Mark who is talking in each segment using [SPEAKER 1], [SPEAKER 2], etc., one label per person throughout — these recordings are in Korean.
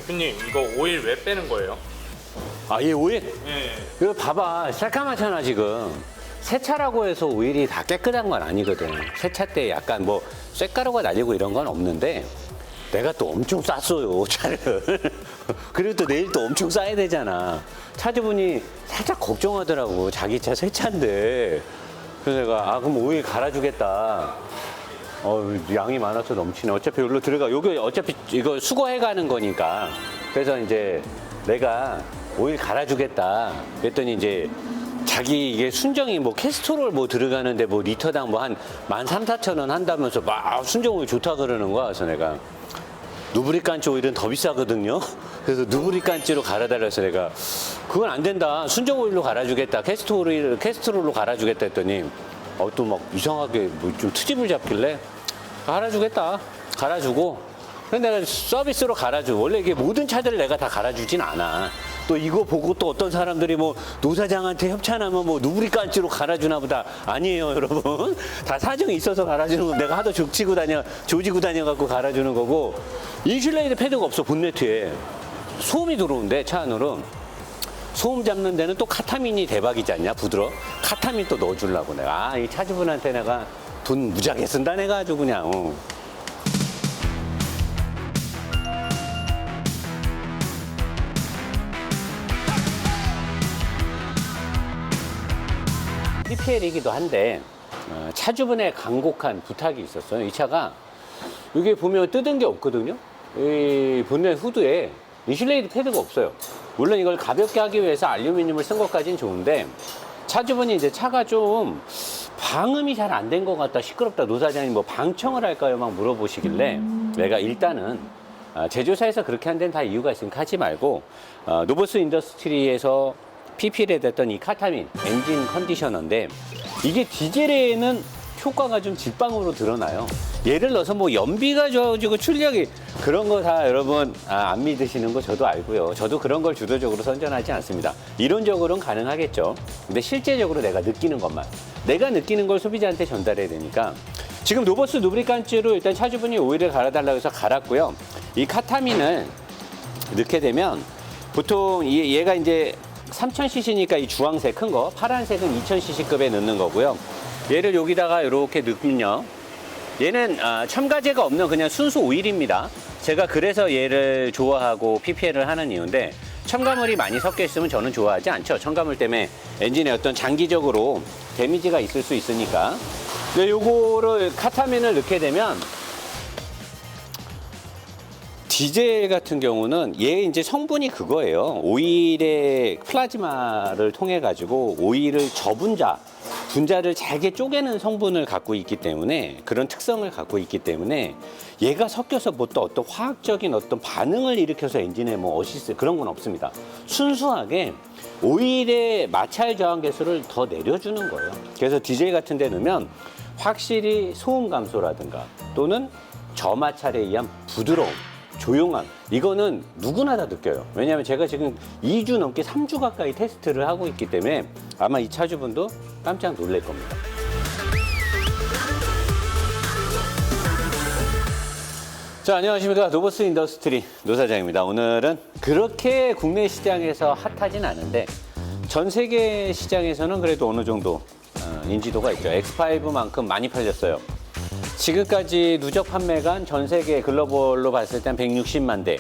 [SPEAKER 1] 대표님 이거 오일 왜 빼는 거예요?
[SPEAKER 2] 아, 이 오일?
[SPEAKER 1] 네.
[SPEAKER 2] 이거 봐봐. 새까맣잖아, 지금. 세차라고 해서 오일이 다 깨끗한 건 아니거든. 세차 때 약간 뭐 쇳가루가 날리고 이런 건 없는데 내가 또 엄청 쌌어요, 차를. 그리고 또 내일 또 엄청 싸야 되잖아. 차주분이 살짝 걱정하더라고. 자기 차 새 차인데. 그래서 내가, 아, 그럼 오일 갈아주겠다. 양이 많아서 넘치네. 어차피 여기로 들어가. 여기 어차피 이거 수거해 가는 거니까. 그래서 이제 내가 오일 갈아주겠다. 그랬더니 이제 자기 이게 순정이 뭐 캐스토롤 뭐 들어가는데 뭐 리터당 뭐 한 13,000~14,000원 한다면서 막 순정 오일 좋다 그러는 거야. 그래서 내가 누브리칸치 오일은 더 비싸거든요. 그래서 누브리칸치로 갈아달라 해서 내가 그건 안 된다. 순정 오일로 갈아주겠다. 캐스토롤로 갈아주겠다 했더니 또 막 이상하게 뭐 좀 트집을 잡길래 갈아주겠다. 갈아주고. 근데 내가 서비스로 갈아줘. 원래 이게 모든 차들을 내가 다 갈아주진 않아. 또 이거 보고 또 어떤 사람들이 뭐 노사장한테 협찬하면 뭐 누브리칸치로 갈아주나 보다. 아니에요, 여러분. 다 사정이 있어서 갈아주는 거. 내가 하도 조지고 다녀갖고 갈아주는 거고. 인슐레이트 패드가 없어, 본네트에. 소음이 들어온대, 차 안으로. 소음 잡는 데는 또 카타민이 대박이지 않냐, 부드러? 카타민 또 넣어주려고 내가. 이 차주분한테 내가 돈 무지하게 쓴다, 내가 아주 그냥. PPL이기도 한데 차주분의 간곡한 부탁이 있었어요. 이 차가 여기 보면 뜯은 게 없거든요. 이 본넷 후드에 인슐레이트 패드가 없어요. 물론 이걸 가볍게 하기 위해서 알루미늄을 쓴 것까지는 좋은데 차주분이 이제 차가 좀 방음이 잘 안 된 것 같다, 시끄럽다, 노사장님 뭐 방청을 할까요? 막 물어보시길래 내가 일단은 제조사에서 그렇게 한 데는 다 이유가 있으니까 하지 말고 노보스 인더스트리에서 PPL에 됐던 이 카타민 엔진 컨디셔너인데 이게 디젤에는 효과가 좀 직방으로 드러나요. 예를 넣어서 뭐 연비가 좋아지고 출력이 그런 거 다 여러분 안 믿으시는 거 저도 알고요. 저도 그런 걸 주도적으로 선전하지 않습니다. 이론적으로는 가능하겠죠. 근데 실제적으로 내가 느끼는 것만, 내가 느끼는 걸 소비자한테 전달해야 되니까 지금 노보스 누브리칸치로 일단 차주분이 오일을 갈아달라고 해서 갈았고요. 이 카타민을 넣게 되면 보통 얘가 이제 3000cc니까 이 주황색 큰 거, 파란색은 2000cc급에 넣는 거고요. 얘를 여기다가 이렇게 넣으면요. 얘는 첨가제가 없는 그냥 순수 오일입니다. 제가 그래서 얘를 좋아하고 PPL을 하는 이유인데 첨가물이 많이 섞여 있으면 저는 좋아하지 않죠. 첨가물 때문에 엔진에 어떤 장기적으로 데미지가 있을 수 있으니까. 근데 요거를 카타민을 넣게 되면 디젤 같은 경우는 얘 이제 성분이 그거예요. 오일의 플라즈마를 통해 가지고 오일을 분자를 잘게 쪼개는 성분을 갖고 있기 때문에 그런 특성을 갖고 있기 때문에 얘가 섞여서 뭐 또 어떤 화학적인 어떤 반응을 일으켜서 엔진에 뭐 어시스트 그런 건 없습니다. 순수하게 오일의 마찰 저항 계수를 더 내려주는 거예요. 그래서 디젤 같은 데 넣으면 확실히 소음 감소라든가 또는 저마찰에 의한 부드러움, 조용함, 이거는 누구나 다 느껴요. 왜냐하면 제가 지금 2주 넘게 3주 가까이 테스트를 하고 있기 때문에 아마 이 차주분도 깜짝 놀랄 겁니다. 자, 안녕하십니까. 노보스 인더스트리 노사장입니다. 오늘은 그렇게 국내 시장에서 핫하진 않은데 전 세계 시장에서는 그래도 어느 정도 인지도가 있죠. X5만큼 많이 팔렸어요. 지금까지 누적 판매가 전 세계 글로벌로 봤을 땐 160만 대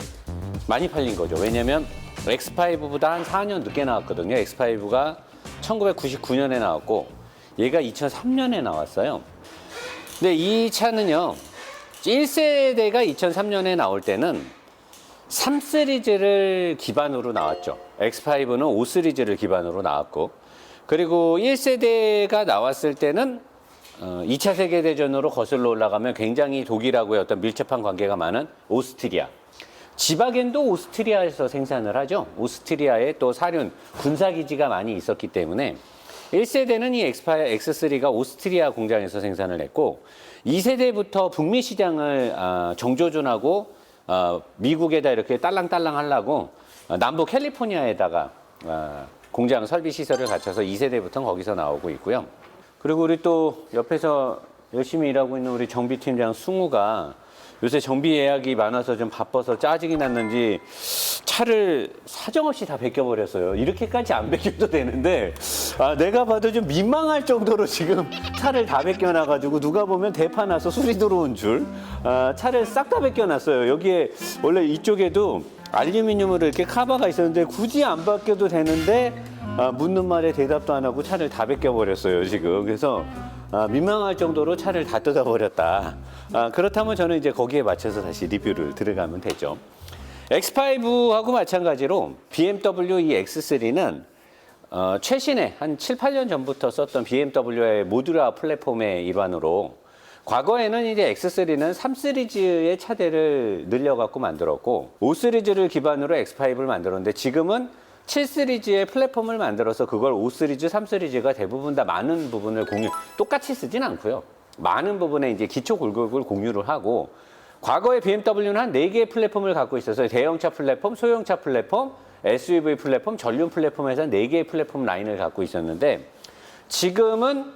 [SPEAKER 2] 많이 팔린 거죠. 왜냐면 X5보다 한 4년 늦게 나왔거든요. X5가 1999년에 나왔고 얘가 2003년에 나왔어요. 근데 이 차는요, 1세대가 2003년에 나올 때는 3시리즈를 기반으로 나왔죠. X5는 5시리즈를 기반으로 나왔고, 그리고 1세대가 나왔을 때는 2차 세계대전으로 거슬러 올라가면 굉장히 독일하고의 어떤 밀접한 관계가 많은 오스트리아. 지바겐도 오스트리아에서 생산을 하죠. 오스트리아에 또 사륜, 군사기지가 많이 있었기 때문에 1세대는 이 X3가 오스트리아 공장에서 생산을 했고 2세대부터 북미 시장을 정조준하고 미국에다 이렇게 딸랑딸랑 하려고 남부 캘리포니아에다가 공장 설비 시설을 갖춰서 2세대부터는 거기서 나오고 있고요. 그리고 우리 또 옆에서 열심히 일하고 있는 우리 정비팀장 승우가 요새 정비 예약이 많아서 좀 바빠서 짜증이 났는지 차를 사정없이 다 벗겨버렸어요. 이렇게까지 안 벗겨도 되는데 내가 봐도 좀 민망할 정도로 지금 차를 다 벗겨놔가지고 누가 보면 대파 나서 수리 들어온 줄 차를 싹 다 벗겨놨어요. 여기에 원래 이쪽에도 알루미늄으로 이렇게 카바가 있었는데 굳이 안 벗겨도 되는데 묻는 말에 대답도 안 하고 차를 다 벗겨버렸어요 지금. 그래서 민망할 정도로 차를 다 뜯어버렸다. 그렇다면 저는 이제 거기에 맞춰서 다시 리뷰를 들어가면 되죠. X5하고 마찬가지로 BMW 이 X3는 최신에 한 7, 8년 전부터 썼던 BMW의 모듈화 플랫폼의 일환으로 과거에는 이제 X3는 3 시리즈의 차대를 늘려갖고 만들었고 5 시리즈를 기반으로 X5를 만들었는데 지금은 7 시리즈의 플랫폼을 만들어서 그걸 5 시리즈, 3 시리즈가 대부분 다 많은 부분을 똑같이 쓰진 않고요. 많은 부분에 이제 기초 골격을 공유를 하고 과거에 BMW는 한 4개의 플랫폼을 갖고 있어서 대형차 플랫폼, 소형차 플랫폼, SUV 플랫폼, 전륜 플랫폼에서 4개의 플랫폼 라인을 갖고 있었는데 지금은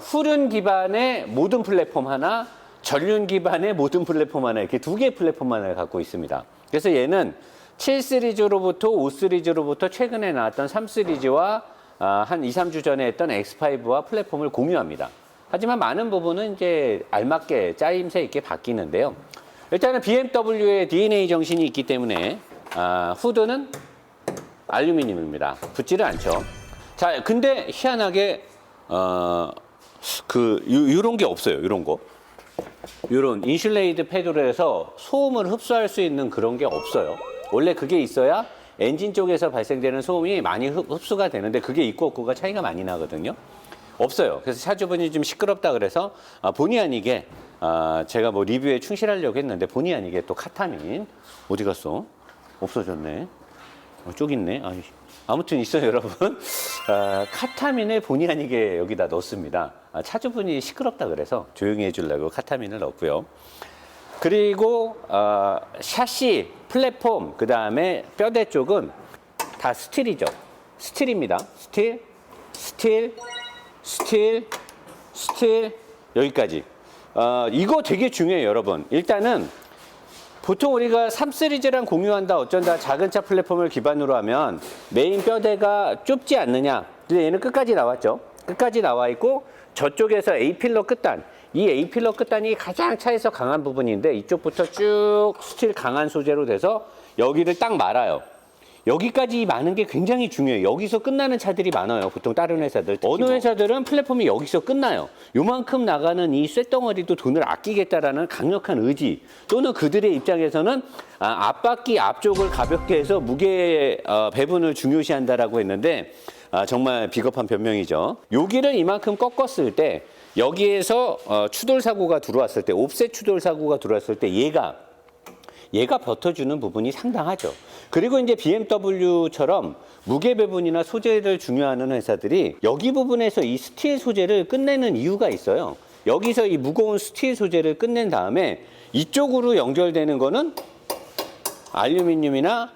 [SPEAKER 2] 후륜 기반의 모든 플랫폼 하나, 전륜 기반의 모든 플랫폼 하나 이렇게 2개의 플랫폼 하나를 갖고 있습니다. 그래서 얘는 7 시리즈로부터 5 시리즈로부터 최근에 나왔던 3 시리즈와 한 2, 3주 전에 했던 X5와 플랫폼을 공유합니다. 하지만 많은 부분은 이제 알맞게 짜임새 있게 바뀌는데요. 일단은 BMW의 DNA 정신이 있기 때문에 후드는 알루미늄입니다. 붙지를 않죠. 자, 근데 희한하게 요런 게 없어요. 요런 거. 요런 인슐레이드 패드에서 소음을 흡수할 수 있는 그런 게 없어요. 원래 그게 있어야 엔진 쪽에서 발생되는 소음이 많이 흡수가 되는데 그게 있고 없고가 차이가 많이 나거든요. 없어요. 그래서 차주분이 좀 시끄럽다 그래서 본의 아니게 제가 뭐 리뷰에 충실하려고 했는데 본의 아니게 또 카타민 어디 갔어? 없어졌네. 쪽 있네. 아무튼 있어요, 여러분. 카타민을 본의 아니게 여기다 넣습니다. 차주분이 시끄럽다 그래서 조용히 해주려고 카타민을 넣었고요. 그리고 샤시, 플랫폼, 그 다음에 뼈대 쪽은 다 스틸이죠. 스틸입니다. 스틸, 여기까지. 이거 되게 중요해요, 여러분. 일단은 보통 우리가 3 시리즈랑 공유한다 어쩐다 작은 차 플랫폼을 기반으로 하면 메인 뼈대가 좁지 않느냐. 근데 얘는 끝까지 나왔죠. 끝까지 나와 있고 저쪽에서 A필러 끝단. 이 A필러 끝단이 가장 차에서 강한 부분인데 이쪽부터 쭉 스틸 강한 소재로 돼서 여기를 딱 말아요. 여기까지 많은 게 굉장히 중요해요. 여기서 끝나는 차들이 많아요. 보통 다른 회사들. 어느 회사들은 플랫폼이 여기서 끝나요. 요만큼 나가는 이 쇳덩어리도 돈을 아끼겠다라는 강력한 의지 또는 그들의 입장에서는 앞바퀴 앞쪽을 가볍게 해서 무게 배분을 중요시한다라고 했는데 정말 비겁한 변명이죠. 여기를 이만큼 꺾었을 때 여기에서 추돌 사고가 들어왔을 때 옵셋 추돌 사고가 들어왔을 때 얘가 버텨주는 부분이 상당하죠. 그리고 이제 BMW처럼 무게 배분이나 소재를 중요하는 회사들이 여기 부분에서 이 스틸 소재를 끝내는 이유가 있어요. 여기서 이 무거운 스틸 소재를 끝낸 다음에 이쪽으로 연결되는 거는 알루미늄이나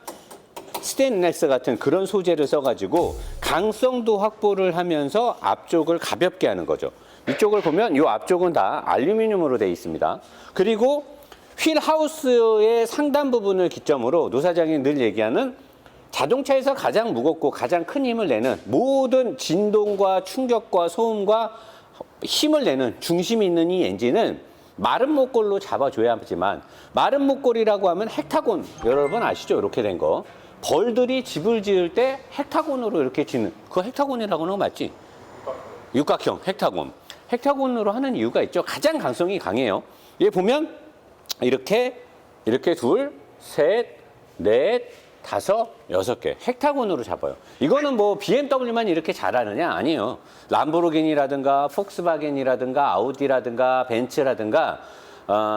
[SPEAKER 2] 스테인레스 같은 그런 소재를 써가지고 강성도 확보를 하면서 앞쪽을 가볍게 하는 거죠. 이쪽을 보면 이 앞쪽은 다 알루미늄으로 되어 있습니다. 그리고 휠 하우스의 상단 부분을 기점으로 노 사장이 늘 얘기하는 자동차에서 가장 무겁고 가장 큰 힘을 내는 모든 진동과 충격과 소음과 힘을 내는 중심이 있는 이 엔진은 마른 목골로 잡아줘야지만 마른 목골이라고 하면 헥타곤 여러분 아시죠? 이렇게 된 거. 벌들이 집을 지을 때 헥타곤으로 이렇게 짓는 그거 헥타곤이라고 하는 거 맞지? 육각형 헥타곤. 헥타곤으로 하는 이유가 있죠. 가장 강성이 강해요. 얘 보면 이렇게 둘, 셋, 넷, 다섯, 6개 헥타곤으로 잡아요. 이거는 뭐 BMW만 이렇게 잘하느냐? 아니에요. 람보르기니라든가 폭스바겐이라든가 아우디라든가 벤츠라든가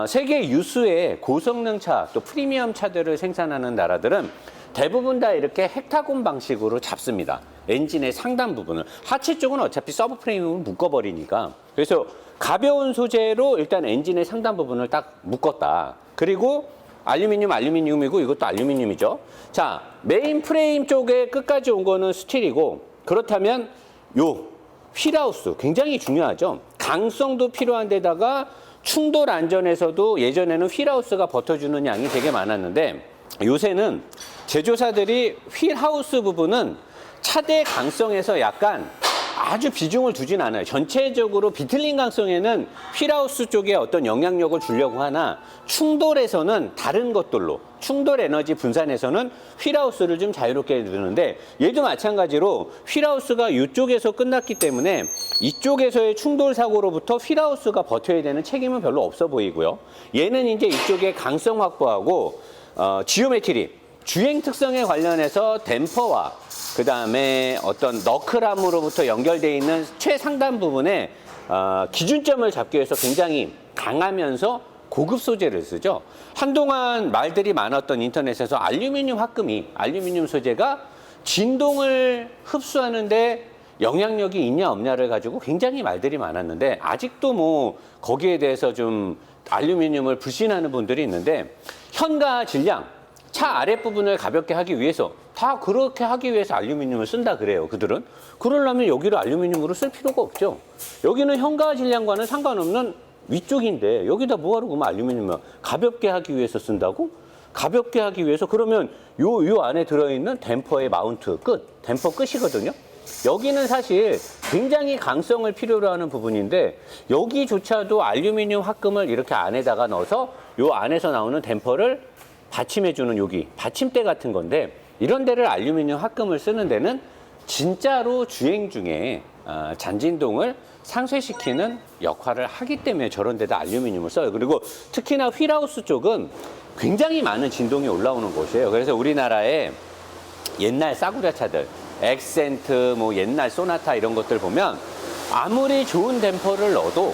[SPEAKER 2] 세계 유수의 고성능 차 또 프리미엄 차들을 생산하는 나라들은 대부분 다 이렇게 헥타곤 방식으로 잡습니다. 엔진의 상단 부분을. 하체 쪽은 어차피 서브프레임을 묶어버리니까. 그래서 가벼운 소재로 일단 엔진의 상단 부분을 딱 묶었다. 그리고 알루미늄이고 이것도 알루미늄이죠. 자, 메인 프레임 쪽에 끝까지 온 거는 스틸이고 그렇다면 요 휠하우스 굉장히 중요하죠. 강성도 필요한 데다가 충돌 안전에서도 예전에는 휠하우스가 버텨주는 양이 되게 많았는데 요새는 제조사들이 휠하우스 부분은 차대 강성에서 약간 아주 비중을 두진 않아요. 전체적으로 비틀림 강성에는 휠하우스 쪽에 어떤 영향력을 주려고 하나 충돌에서는 다른 것들로 충돌 에너지 분산에서는 휠하우스를 좀 자유롭게 두는데 얘도 마찬가지로 휠하우스가 이쪽에서 끝났기 때문에 이쪽에서의 충돌 사고로부터 휠하우스가 버텨야 되는 책임은 별로 없어 보이고요. 얘는 이제 이쪽에 강성 확보하고 지오메트리 주행 특성에 관련해서 댐퍼와 그 다음에 어떤 너클함으로부터 연결되어 있는 최상단 부분에 기준점을 잡기 위해서 굉장히 강하면서 고급 소재를 쓰죠. 한동안 말들이 많았던 인터넷에서 알루미늄 소재가 진동을 흡수하는데 영향력이 있냐 없냐를 가지고 굉장히 말들이 많았는데 아직도 뭐 거기에 대해서 좀 알루미늄을 불신하는 분들이 있는데 현가 질량 차 아랫부분을 가볍게 하기 위해서 다 그렇게 하기 위해서 알루미늄을 쓴다 그래요. 그들은. 그러려면 여기를 알루미늄으로 쓸 필요가 없죠. 여기는 현가 질량과는 상관없는 위쪽인데 여기다 뭐하러 그러면 알루미늄을 가볍게 하기 위해서 쓴다고? 가볍게 하기 위해서 그러면 요 안에 들어있는 댐퍼의 마운트 끝, 댐퍼 끝이거든요. 여기는 사실 굉장히 강성을 필요로 하는 부분인데 여기조차도 알루미늄 합금을 이렇게 안에다가 넣어서 요 안에서 나오는 댐퍼를 받침해주는 여기 받침대 같은 건데 이런 데를 알루미늄 합금을 쓰는 데는 진짜로 주행 중에 잔진동을 상쇄시키는 역할을 하기 때문에 저런 데다 알루미늄을 써요. 그리고 특히나 휠하우스 쪽은 굉장히 많은 진동이 올라오는 곳이에요. 그래서 우리나라의 옛날 싸구려 차들 엑센트, 뭐 옛날 소나타 이런 것들 보면 아무리 좋은 댐퍼를 넣어도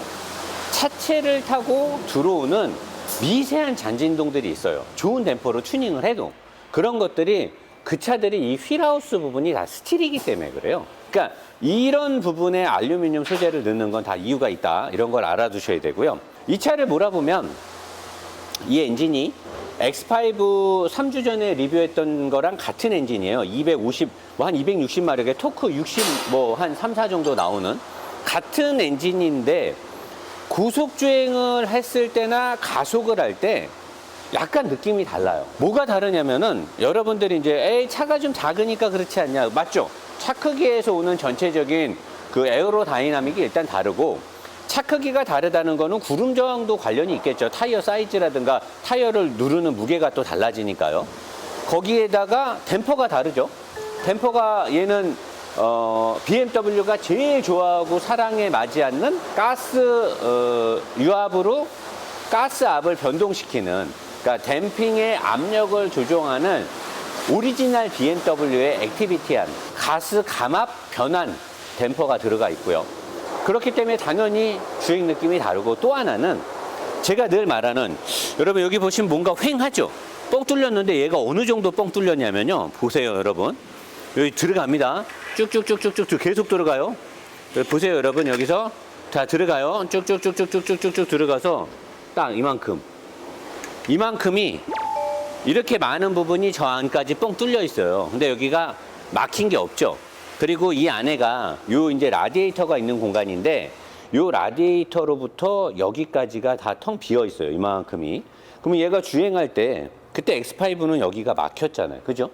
[SPEAKER 2] 차체를 타고 들어오는 미세한 잔진동들이 있어요. 좋은 댐퍼로 튜닝을 해도 그런 것들이 그 차들이 이 휠하우스 부분이 다 스틸이기 때문에 그래요. 그러니까 이런 부분에 알루미늄 소재를 넣는 건 다 이유가 있다. 이런 걸 알아두셔야 되고요. 이 차를 몰아보면 이 엔진이 X5 3주 전에 리뷰했던 거랑 같은 엔진이에요. 250, 뭐 한 260마력에 토크 60, 뭐 한 3, 4 정도 나오는 같은 엔진인데 고속주행을 했을 때나 가속을 할 때 약간 느낌이 달라요. 뭐가 다르냐면은 여러분들이 이제 에이 차가 좀 작으니까 그렇지 않냐. 맞죠? 차 크기에서 오는 전체적인 그 에어로 다이나믹이 일단 다르고 차 크기가 다르다는 거는 구름 저항도 관련이 있겠죠. 타이어 사이즈라든가 타이어를 누르는 무게가 또 달라지니까요. 거기에다가 댐퍼가 다르죠. 댐퍼가 얘는 BMW가 제일 좋아하고 사랑에 맞지 않는 가스 유압으로 가스압을 변동시키는 그러니까 댐핑의 압력을 조정하는 오리지널 BMW의 액티비티한 가스 감압 변환 댐퍼가 들어가 있고요. 그렇기 때문에 당연히 주행 느낌이 다르고 또 하나는 제가 늘 말하는 여러분 여기 보시면 뭔가 휑하죠? 뻥 뚫렸는데 얘가 어느 정도 뻥 뚫렸냐면요. 보세요 여러분. 여기 들어갑니다. 쭉쭉쭉쭉쭉 계속 들어가요. 보세요 여러분 여기서 다 들어가요. 쭉쭉쭉쭉쭉쭉쭉 들어가서 딱 이만큼이 이렇게 많은 부분이 저 안까지 뻥 뚫려 있어요. 근데 여기가 막힌 게 없죠. 그리고 이 안에가 요 이제 라디에이터가 있는 공간인데 요 라디에이터로부터 여기까지가 다 텅 비어 있어요. 이만큼이. 그러면 얘가 주행할 때 그때 X5는 여기가 막혔잖아요. 그죠?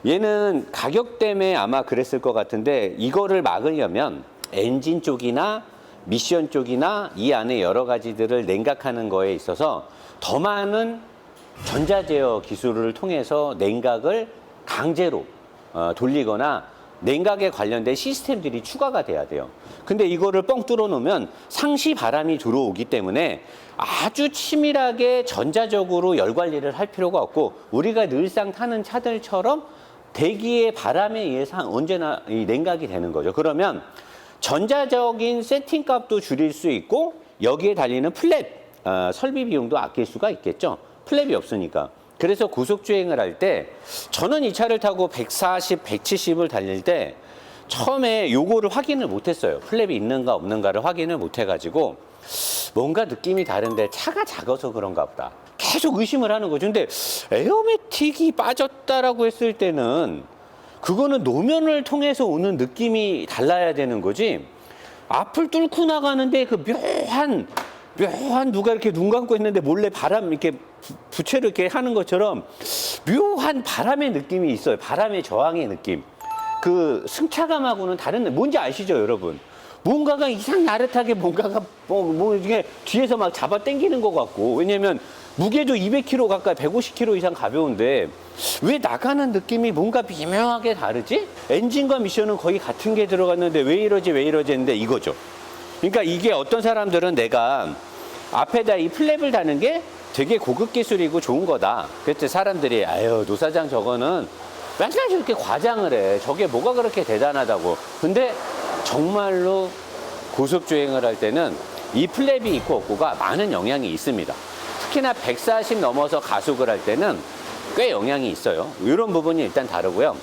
[SPEAKER 2] 얘는 가격 때문에 아마 그랬을 것 같은데 이거를 막으려면 엔진 쪽이나 미션 쪽이나 이 안에 여러 가지들을 냉각하는 거에 있어서 더 많은 전자제어 기술을 통해서 냉각을 강제로 돌리거나 냉각에 관련된 시스템들이 추가가 돼야 돼요. 근데 이거를 뻥 뚫어 놓으면 상시 바람이 들어오기 때문에 아주 치밀하게 전자적으로 열 관리를 할 필요가 없고 우리가 늘상 타는 차들처럼 대기의 바람에 의해서 언제나 이 냉각이 되는 거죠. 그러면 전자적인 세팅 값도 줄일 수 있고 여기에 달리는 플랩 설비 비용도 아낄 수가 있겠죠. 플랩이 없으니까. 그래서 고속주행을 할 때 저는 이 차를 타고 140, 170을 달릴 때 처음에 요거를 확인을 못했어요. 플랩이 있는가 없는가를 확인을 못해가지고 뭔가 느낌이 다른데 차가 작아서 그런가 보다. 계속 의심을 하는 거죠. 근데 에어매틱이 빠졌다라고 했을 때는 그거는 노면을 통해서 오는 느낌이 달라야 되는 거지. 앞을 뚫고 나가는데 그 묘한 묘한 누가 이렇게 눈 감고 있는데 몰래 바람 이렇게 부채로 이렇게 하는 것처럼 묘한 바람의 느낌이 있어요. 바람의 저항의 느낌. 그 승차감하고는 다른, 뭔지 아시죠, 여러분? 뭔가가 이상 나릇하게 뭔가가 뭐 이게 뒤에서 막 잡아 당기는 것 같고, 왜냐면 무게도 200kg 가까이 150kg 이상 가벼운데 왜 나가는 느낌이 뭔가 미묘하게 다르지? 엔진과 미션은 거의 같은 게 들어갔는데 왜 이러지 했는데 이거죠. 그러니까 이게 어떤 사람들은 내가 앞에다 이 플랩을 다는 게 되게 고급 기술이고 좋은 거다. 그랬더니 사람들이 아유 노사장 저거는 맨날 저렇게 과장을 해. 저게 뭐가 그렇게 대단하다고. 근데 정말로 고속주행을 할 때는 이 플랩이 있고 없고가 많은 영향이 있습니다. 특히나 140 넘어서 가속을 할 때는 꽤 영향이 있어요. 이런 부분이 일단 다르고요.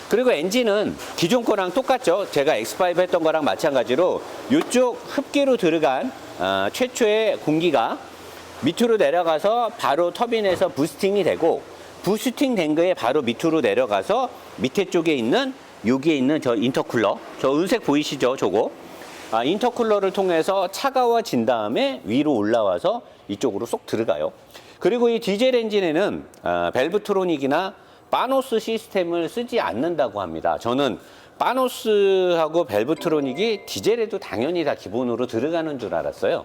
[SPEAKER 2] 그리고 엔진은 기존 거랑 똑같죠. 제가 X5 했던 거랑 마찬가지로 이쪽 흡기로 들어간 최초의 공기가 밑으로 내려가서 바로 터빈에서 부스팅이 되고, 부스팅 된 거에 바로 밑으로 내려가서 밑에 쪽에 있는 여기에 있는 저 인터쿨러, 저 은색 보이시죠? 저거 인터쿨러를 통해서 차가워진 다음에 위로 올라와서 이쪽으로 쏙 들어가요. 그리고 이 디젤 엔진에는 밸브트로닉이나 파노스 시스템을 쓰지 않는다고 합니다. 저는 파노스하고 밸브트로닉이 디젤에도 당연히 다 기본으로 들어가는 줄 알았어요.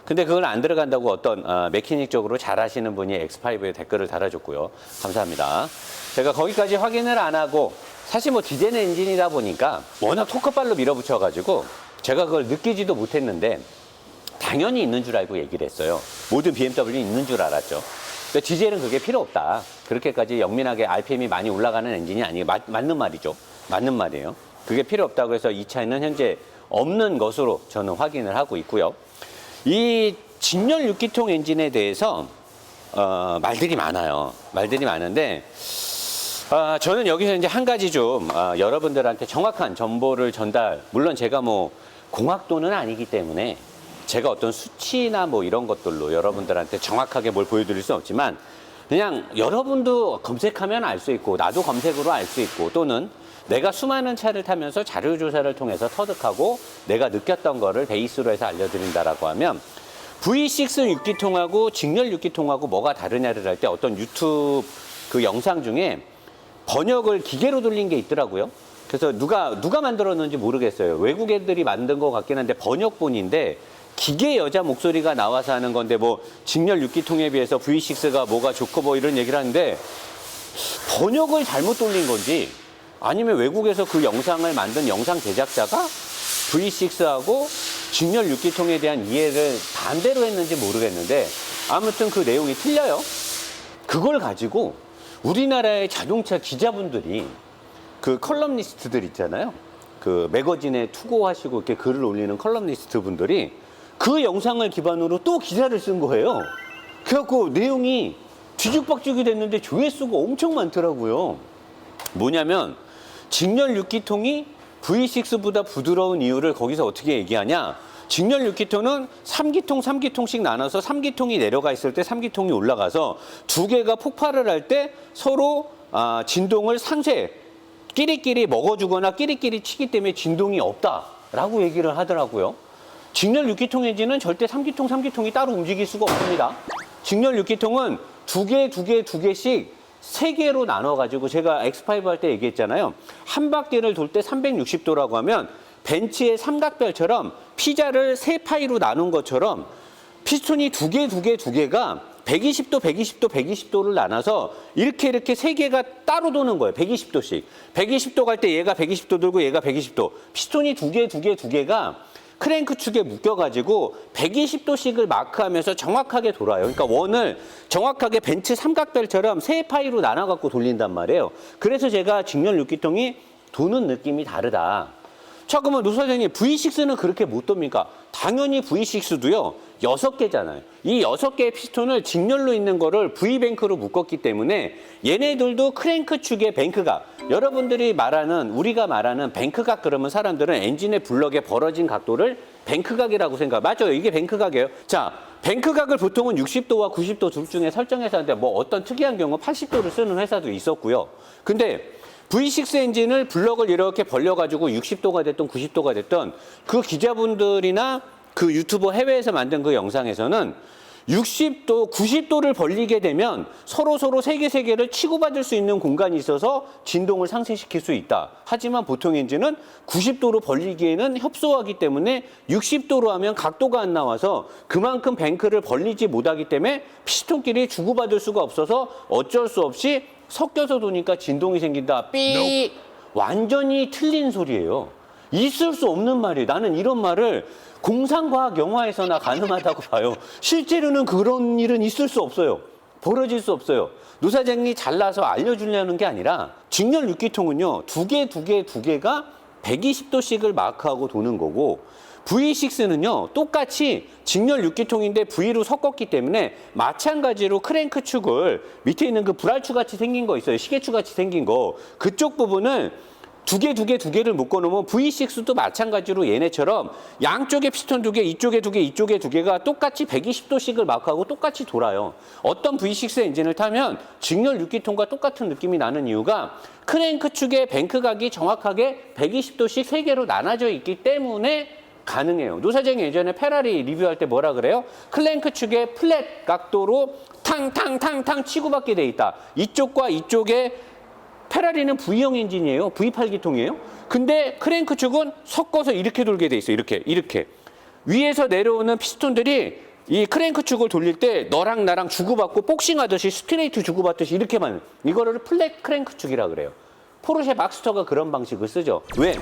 [SPEAKER 2] 근데 그걸 안 들어간다고 어떤 메케닉적으로 잘 하시는 분이 X5에 댓글을 달아줬고요. 감사합니다. 제가 거기까지 확인을 안 하고, 사실 뭐 디젤 엔진이다 보니까 워낙 토크발로 밀어붙여가지고 제가 그걸 느끼지도 못했는데 당연히 있는 줄 알고 얘기를 했어요. 모든 BMW는 있는 줄 알았죠. 근데 디젤은 그게 필요 없다. 그렇게까지 영민하게 RPM이 많이 올라가는 엔진이 아니에요. 맞는 말이죠. 맞는 말이에요. 그게 필요 없다고 해서 이 차에는 현재 없는 것으로 저는 확인을 하고 있고요. 이 직렬 6기통 엔진에 대해서 말들이 많아요. 말들이 많은데 저는 여기서 이제 한 가지 좀 여러분들한테 정확한 정보를 전달, 물론 제가 뭐 공학도는 아니기 때문에 제가 어떤 수치나 뭐 이런 것들로 여러분들한테 정확하게 뭘 보여드릴 수는 없지만, 그냥 여러분도 검색하면 알 수 있고 나도 검색으로 알 수 있고, 또는 내가 수많은 차를 타면서 자료조사를 통해서 터득하고 내가 느꼈던 거를 베이스로 해서 알려드린다라고 하면, V6 6기통하고 직렬 6기통하고 뭐가 다르냐를 할 때 어떤 유튜브 그 영상 중에 번역을 기계로 돌린 게 있더라고요. 그래서 누가 만들었는지 모르겠어요. 외국 애들이 만든 것 같긴 한데 번역본인데 기계 여자 목소리가 나와서 하는 건데, 뭐 직렬 6기통에 비해서 V6가 뭐가 좋고 뭐 이런 얘기를 하는데, 번역을 잘못 돌린 건지 아니면 외국에서 그 영상을 만든 영상 제작자가 V6하고 직렬 6기통에 대한 이해를 반대로 했는지 모르겠는데 아무튼 그 내용이 틀려요. 그걸 가지고 우리나라의 자동차 기자분들이, 그 컬럼니스트들 있잖아요. 그 매거진에 투고하시고 이렇게 글을 올리는 컬럼니스트 분들이 그 영상을 기반으로 또 기사를 쓴 거예요. 그래갖고 내용이 뒤죽박죽이 됐는데 조회수가 엄청 많더라고요. 뭐냐면 직렬 6기통이 V6보다 부드러운 이유를 거기서 어떻게 얘기하냐. 직렬 6기통은 3기통씩 나눠서 3기통이 내려가 있을 때 3기통이 올라가서 두 개가 폭발을 할 때 서로 진동을 상쇄, 끼리끼리 먹어주거나 끼리끼리 치기 때문에 진동이 없다라고 얘기를 하더라고요. 직렬 6기통 엔진은 절대 3기통이 따로 움직일 수가 없습니다. 직렬 6기통은 두 개씩 세 개로 나눠가지고, 제가 X5 할 때 얘기했잖아요. 한 바퀴를 돌 때 360도라고 하면 벤츠의 삼각별처럼 피자를 세 파이로 나눈 것처럼 피스톤이 두 개가 120도를 나눠서 이렇게 세 개가 따로 도는 거예요. 120도씩. 120도 갈 때 얘가 120도 돌고 얘가 120도. 피스톤이 두 개가 크랭크 축에 묶여가지고 120도씩을 마크하면서 정확하게 돌아요. 그러니까 원을 정확하게 벤츠 삼각별처럼 세 파이로 나눠갖고 돌린단 말이에요. 그래서 제가 직렬 6기통이 도는 느낌이 다르다. 자, 그러면 노 사장님, V6는 그렇게 못 돕니까? 당연히 V6도요, 6개잖아요. 이 6개의 피스톤을 직렬로 있는 거를 V뱅크로 묶었기 때문에 얘네들도 크랭크 축의 뱅크각, 여러분들이 말하는, 우리가 말하는 뱅크각, 그러면 사람들은 엔진의 블럭에 벌어진 각도를 뱅크각이라고 생각. 맞아요. 이게 뱅크각이에요. 자, 뱅크각을 보통은 60도와 90도 둘 중에 설정해서 하는데, 뭐 어떤 특이한 경우 80도를 쓰는 회사도 있었고요. 근데 V6 엔진을 블럭을 이렇게 벌려가지고 60도가 됐던 90도가 됐던 그 기자분들이나 그 유튜버 해외에서 만든 그 영상에서는 60도, 90도를 벌리게 되면 서로 세개를 치고받을 수 있는 공간이 있어서 진동을 상쇄시킬 수 있다. 하지만 보통 엔진은 90도로 벌리기에는 협소하기 때문에 60도로 하면 각도가 안 나와서 그만큼 뱅크를 벌리지 못하기 때문에 피스톤끼리 주고받을 수가 없어서 어쩔 수 없이 섞여서 도니까 진동이 생긴다. 삐! 완전히 틀린 소리예요. 있을 수 없는 말이에요. 나는 이런 말을 공상과학 영화에서나 가능하다고 봐요. 실제로는 그런 일은 있을 수 없어요. 벌어질 수 없어요. 노사장이 잘라서 알려주려는 게 아니라 직렬 6기통은요. 두 개가 120도씩을 마크하고 도는 거고 V6는요. 똑같이 직렬 6기통인데 V로 섞었기 때문에 마찬가지로 크랭크 축을 밑에 있는 그 불알추 같이 생긴 거 있어요. 시계추 같이 생긴 거. 그쪽 부분을 두 개를 묶어놓으면 V6도 마찬가지로 얘네처럼 양쪽에 피스톤 2개, 이쪽에 2개, 이쪽에 2개가 똑같이 120도씩을 마크하고 똑같이 돌아요. 어떤 V6 엔진을 타면 직렬 6기통과 똑같은 느낌이 나는 이유가 크랭크 축의 뱅크 각이 정확하게 120도씩 3개로 나눠져 있기 때문에 가능해요. 노사장이 예전에 페라리 리뷰할 때 뭐라 그래요? 클랭크 축의 플랫 각도로 탕탕탕탕 치고받게 돼 있다. 이쪽과 이쪽에 페라리는 V형 엔진이에요. V8기통이에요. 근데 크랭크 축은 섞어서 이렇게 돌게 돼 있어요. 이렇게. 위에서 내려오는 피스톤들이 이 크랭크 축을 돌릴 때 너랑 나랑 주고받고 복싱하듯이 스트레이트 주고받듯이 이렇게만. 이거를 플랫 크랭크 축이라 그래요. 포르쉐 박스터가 그런 방식을 쓰죠. 왜?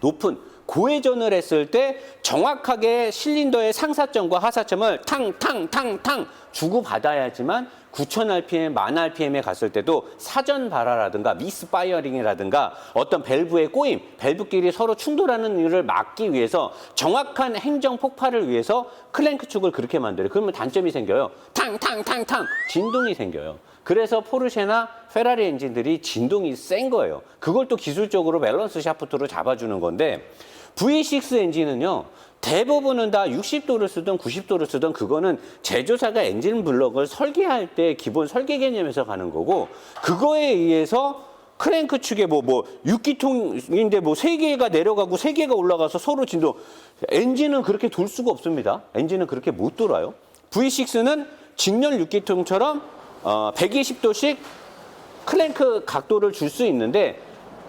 [SPEAKER 2] 높은 고회전을 했을 때 정확하게 실린더의 상사점과 하사점을 탕탕탕탕 주고받아야지만 9000rpm, 10,000rpm에 갔을 때도 사전 발화라든가 미스파이어링이라든가 어떤 밸브의 꼬임, 밸브끼리 서로 충돌하는 일을 막기 위해서 정확한 행정 폭발을 위해서 클랭크 축을 그렇게 만들어요. 그러면 단점이 생겨요. 탕탕탕탕 진동이 생겨요. 그래서 포르쉐나 페라리 엔진들이 진동이 센 거예요. 그걸 또 기술적으로 밸런스 샤프트로 잡아주는 건데 V6 엔진은요. 대부분은 다 60도를 쓰든 90도를 쓰든 그거는 제조사가 엔진 블럭을 설계할 때 기본 설계 개념에서 가는 거고 그거에 의해서 크랭크 축에 뭐 6기통인데 뭐 3개가 내려가고 3개가 올라가서 서로 진동 엔진은 그렇게 돌 수가 없습니다. 엔진은 그렇게 못 돌아요. V6는 직렬 6기통처럼 120도씩 클랭크 각도를 줄 수 있는데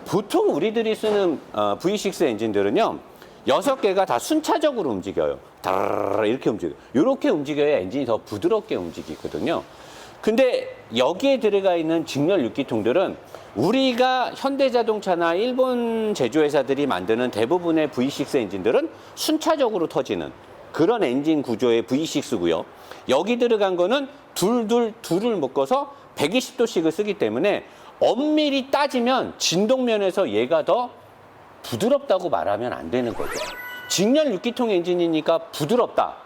[SPEAKER 2] 보통 우리들이 쓰는 V6 엔진들은요. 6개가 다 순차적으로 움직여요. 다르르 이렇게 움직여요. 이렇게 움직여야 엔진이 더 부드럽게 움직이거든요. 근데 여기에 들어가 있는 직렬 6기통들은 우리가 현대자동차나 일본 제조회사들이 만드는 대부분의 V6 엔진들은 순차적으로 터지는 그런 엔진 구조의 V6고요. 여기 들어간 거는 둘을 묶어서 120도씩을 쓰기 때문에 엄밀히 따지면 진동면에서 얘가 더 부드럽다고 말하면 안 되는 거죠. 직렬 6기통 엔진이니까 부드럽다.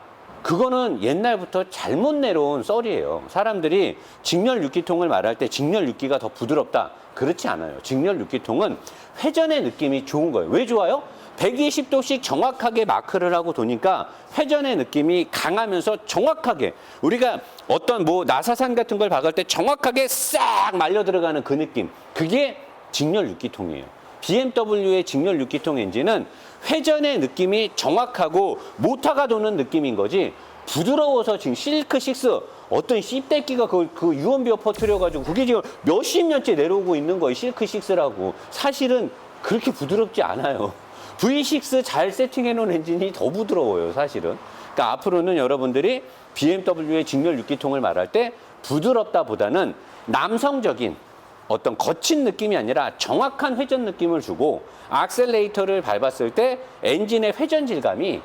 [SPEAKER 2] 그거는 옛날부터 잘못 내려온 썰이에요. 사람들이 직렬 6기통을 말할 때 직렬 6기가 더 부드럽다. 그렇지 않아요. 직렬 6기통은 회전의 느낌이 좋은 거예요. 왜 좋아요? 120도씩 정확하게 마크를 하고 도니까 회전의 느낌이 강하면서 정확하게 우리가 어떤 뭐 나사산 같은 걸 박을 때 정확하게 싹 말려 들어가는 그 느낌. 그게 직렬 6기통이에요. BMW의 직렬 6기통 엔진은 회전의 느낌이 정확하고 모터가 도는 느낌인 거지 부드러워서 지금 실크6 어떤 씹대기가 그 유언비어 퍼뜨려가지고 그게 지금 몇십 년째 내려오고 있는 거예요. 실크6라고. 사실은 그렇게 부드럽지 않아요. V6 잘 세팅해 놓은 엔진이 더 부드러워요. 사실은. 그러니까 앞으로는 여러분들이 BMW의 직렬 6기통을 말할 때 부드럽다 보다는 남성적인 어떤 거친 느낌이 아니라 정확한 회전 느낌을 주고 악셀레이터를 밟았을 때 엔진의 회전 질감이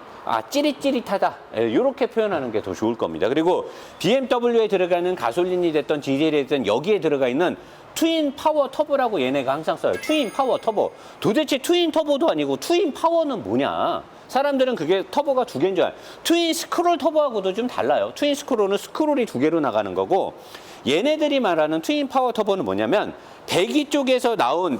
[SPEAKER 2] 찌릿찌릿하다 이렇게 표현하는 게 더 좋을 겁니다. 그리고 BMW에 들어가는 가솔린이 됐던 디젤이 됐던 여기에 들어가 있는 트윈 파워 터보라고 얘네가 항상 써요. 트윈 파워 터보. 도대체 트윈 터보도 아니고 트윈 파워는 뭐냐. 사람들은 그게 터보가 2개인 줄 알아요. 트윈 스크롤 터보하고도 좀 달라요. 트윈 스크롤은 스크롤이 2개로 나가는 거고 얘네들이 말하는 트윈 파워 터보는 뭐냐면 배기 쪽에서 나온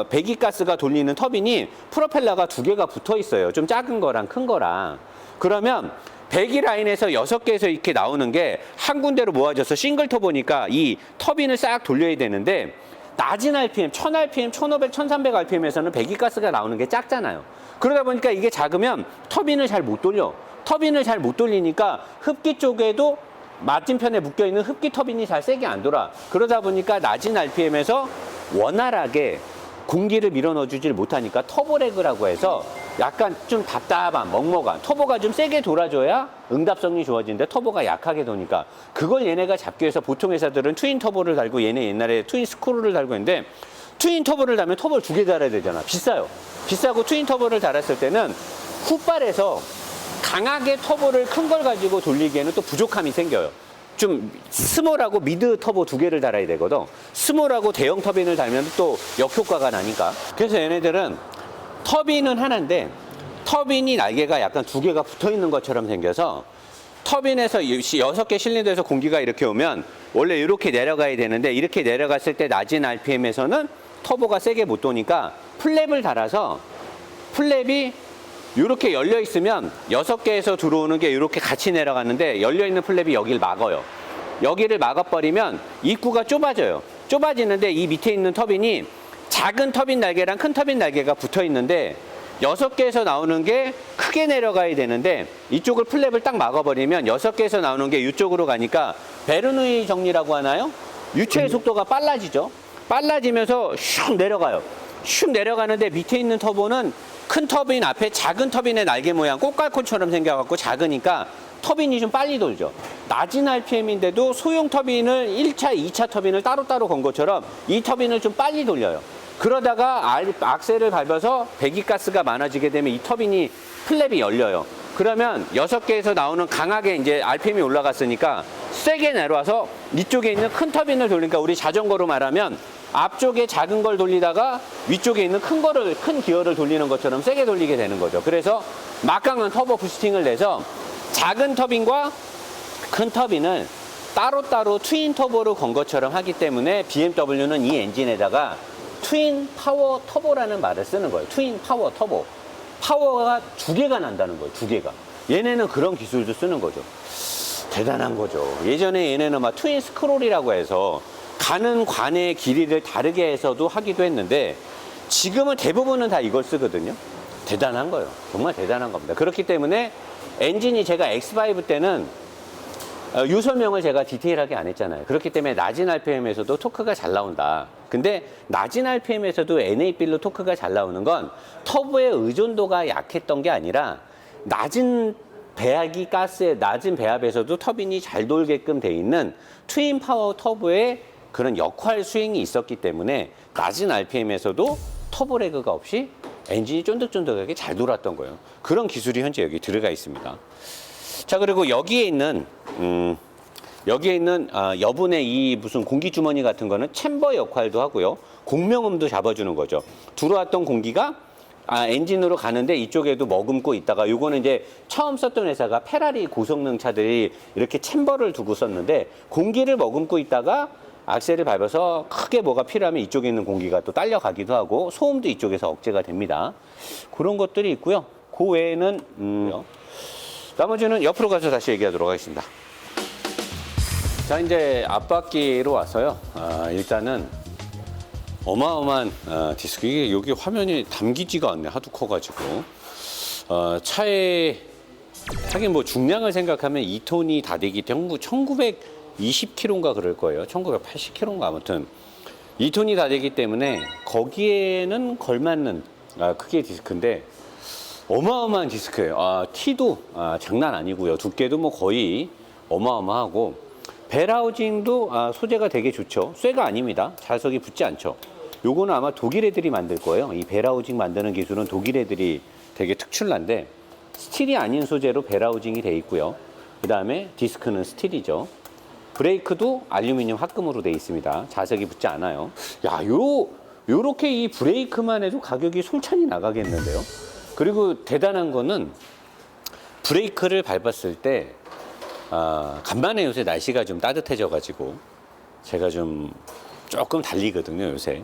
[SPEAKER 2] 배기가스가 돌리는 터빈이 프로펠러가 2개가 붙어 있어요. 좀 작은 거랑 큰 거랑. 그러면 배기 라인에서 6개에서 이렇게 나오는 게 한 군데로 모아져서 싱글 터보니까 이 터빈을 싹 돌려야 되는데 낮은 RPM, 1000rpm, 1500, 1300rpm에서는 배기가스가 나오는 게 작잖아요. 그러다 보니까 이게 작으면 터빈을 잘 못 돌려. 터빈을 잘 못 돌리니까 흡기 쪽에도 맞은편에 묶여있는 흡기 터빈이 잘 세게 안 돌아. 그러다 보니까 낮은 RPM에서 원활하게 공기를 밀어 넣어주질 못하니까 터보레그라고 해서 약간 좀 답답한, 먹먹한, 터보가 좀 세게 돌아줘야 응답성이 좋아지는데 터보가 약하게 도니까 그걸 얘네가 잡기 위해서 보통 회사들은 트윈 터보를 달고 얘네 옛날에 트윈 스크루를 달고 했는데 트윈 터보를 달면 터보를 2개 달아야 되잖아. 비싸요. 비싸고 트윈 터보를 달았을 때는 훗발에서 강하게 터보를 큰 걸 가지고 돌리기에는 또 부족함이 생겨요. 좀 스몰하고 미드 터보 2개를 달아야 되거든. 스몰하고 대형 터빈을 달면 또 역효과가 나니까. 그래서 얘네들은 터빈은 하나인데 터빈이 날개가 약간 2개가 붙어 있는 것처럼 생겨서 터빈에서 6개 실린더에서 공기가 이렇게 오면 원래 이렇게 내려가야 되는데 이렇게 내려갔을 때 낮은 RPM에서는 터보가 세게 못 도니까 플랩을 달아서 플랩이 이렇게 열려 있으면 6개에서 들어오는 게 이렇게 같이 내려가는데 열려 있는 플랩이 여기를 막아요. 여기를 막아버리면 입구가 좁아져요. 좁아지는데 이 밑에 있는 터빈이 작은 터빈 날개랑 큰 터빈 날개가 붙어 있는데 6개에서 나오는 게 크게 내려가야 되는데 이쪽을 플랩을 딱 막아버리면 6개에서 나오는 게 이쪽으로 가니까 베르누이 정리라고 하나요? 유체의 속도가 빨라지죠. 빨라지면서 슉 내려가요. 슉 내려가는데 밑에 있는 터보는 큰 터빈 앞에 작은 터빈의 날개 모양 꽃갈콘처럼 생겨갖고 작으니까 터빈이 좀 빨리 돌죠. 낮은 RPM인데도 소형 터빈을 1차, 2차 터빈을 따로따로 건 것처럼 이 터빈을 좀 빨리 돌려요. 그러다가 악셀을 밟아서 배기가스가 많아지게 되면 이 터빈이 플랩이 열려요. 그러면 6개에서 나오는 강하게 이제 RPM이 올라갔으니까 세게 내려와서 이쪽에 있는 큰 터빈을 돌리니까 우리 자전거로 말하면 앞쪽에 작은 걸 돌리다가 위쪽에 있는 큰 기어를 돌리는 것처럼 세게 돌리게 되는 거죠. 그래서 막강한 터보 부스팅을 내서 작은 터빈과 큰 터빈을 따로따로 트윈 터보로 건 것처럼 하기 때문에 BMW는 이 엔진에다가 트윈 파워 터보라는 말을 쓰는 거예요. 트윈 파워 터보. 파워가 2개가 난다는 거예요. 2개가. 얘네는 그런 기술도 쓰는 거죠. 대단한 거죠. 예전에 얘네는 막 트윈 스크롤이라고 해서 가는 관의 길이를 다르게 해서도 하기도 했는데 지금은 대부분은 다 이걸 쓰거든요. 대단한 거예요. 정말 대단한 겁니다. 그렇기 때문에 엔진이 제가 X5 때는 유설명을 제가 디테일하게 안 했잖아요. 그렇기 때문에 낮은 RPM에서도 토크가 잘 나온다. 근데 낮은 RPM에서도 NA1로 토크가 잘 나오는 건 터보의 의존도가 약했던 게 아니라 낮은 배합이 가스의 낮은 배합에서도 터빈이 잘 돌게끔 돼 있는 트윈 파워 터보의 그런 역할 수행이 있었기 때문에 낮은 RPM에서도 터보레그가 없이 엔진이 쫀득쫀득하게 잘 돌았던 거예요. 그런 기술이 현재 여기 들어가 있습니다. 자, 그리고 여기에 있는 여분의 이 무슨 공기 주머니 같은 거는 챔버 역할도 하고요. 공명음도 잡아주는 거죠. 들어왔던 공기가 엔진으로 가는데 이쪽에도 머금고 있다가 요거는 이제 처음 썼던 회사가 페라리 고성능 차들이 이렇게 챔버를 두고 썼는데 공기를 머금고 있다가 악셀을 밟아서 크게 뭐가 필요하면 이쪽에 있는 공기가 또 딸려가기도 하고 소음도 이쪽에서 억제가 됩니다. 그런 것들이 있고요. 그 외에는 나머지는 옆으로 가서 다시 얘기하도록 하겠습니다. 자, 이제 앞바퀴로 와서요. 일단은 어마어마한 디스크. 이게 여기 화면이 담기지가 않네. 하도 커가지고. 차에 하긴 뭐 중량을 생각하면 2톤이 다 되기 때문에 1920kg인가 그럴 거예요. 1980kg인가 아무튼 2톤이 다 되기 때문에 거기에는 걸맞는 크기의 디스크인데 어마어마한 디스크예요. 티도 장난 아니고요. 두께도 뭐 거의 어마어마하고 벨하우징도 소재가 되게 좋죠. 쇠가 아닙니다. 자석이 붙지 않죠. 요거는 아마 독일 애들이 만들 거예요. 이 벨하우징 만드는 기술은 독일 애들이 되게 특출난데 스틸이 아닌 소재로 벨하우징이 돼 있고요. 그 다음에 디스크는 스틸이죠. 브레이크도 알루미늄 합금으로 돼 있습니다. 자석이 붙지 않아요. 야, 요렇게 이 브레이크만 해도 가격이 솔찬히 나가겠는데요. 그리고 대단한 거는 브레이크를 밟았을 때 간만에 요새 날씨가 좀 따뜻해져가지고 제가 좀 조금 달리거든요, 요새.